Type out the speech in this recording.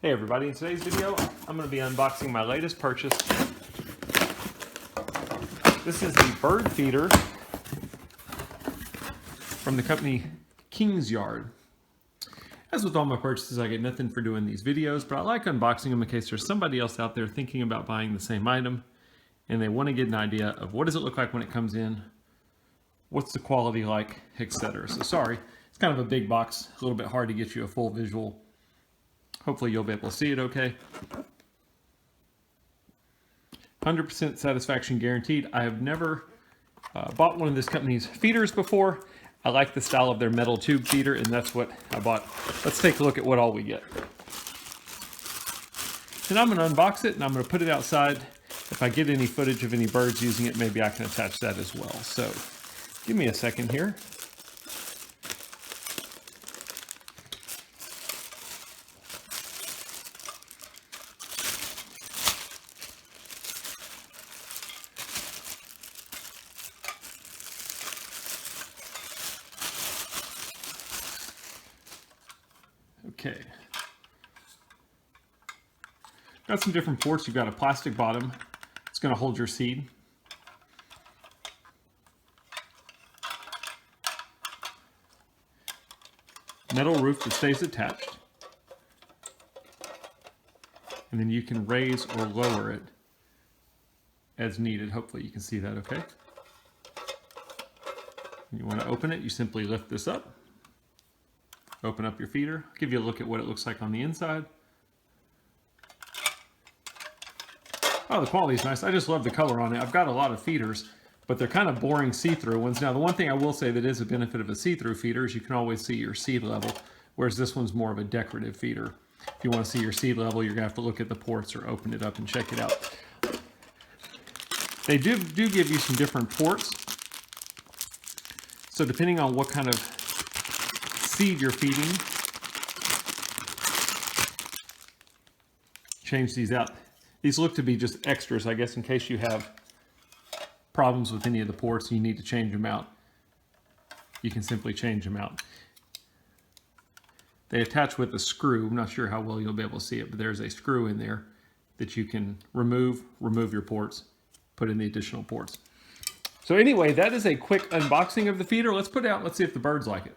Hey everybody, in today's video I'm going to be unboxing my latest purchase. This is the bird feeder from the company Kingsyard. As with all my purchases, I get nothing for doing these videos, but I like unboxing them in case there's somebody else out there thinking about buying the same item and they want to get an idea of what does it look like when it comes in, what's the quality like, etc. So sorry, it's kind of a big box, a little bit hard to get you a full visual. Hopefully you'll be able to see it okay. 100% satisfaction guaranteed. I have never bought one of this company's feeders before. I like the style of their metal tube feeder, and that's what I bought. Let's take a look at what all we get. And I'm going to unbox it, and I'm going to put it outside. If I get any footage of any birds using it, maybe I can attach that as well. So give me a second here. Okay. Got some different ports. You've got a plastic bottom. It's going to hold your seed. Metal roof that stays attached. And then you can raise or lower it as needed. Hopefully you can see that okay. You want to open it, you simply lift this up. Open up your feeder, give you a look at what it looks like on the inside. Oh, the quality is nice. I just love the color on it. I've got a lot of feeders, but they're kind of boring see-through ones. Now, the one thing I will say that is a benefit of a see-through feeder is you can always see your seed level, whereas this one's more of a decorative feeder. If you want to see your seed level, you're going to have to look at the ports or open it up and check it out. They do give you some different ports. So depending on what kind of seed you're feeding, change these out. These look to be just extras, I guess, in case you have problems with any of the ports and you need to change them out. You can simply change them out. They attach with a screw. I'm not sure how well you'll be able to see it, but there's a screw in there that you can remove your ports, put in the additional ports. So anyway, that is a quick unboxing of the feeder. Let's put it out, let's see if the birds like it.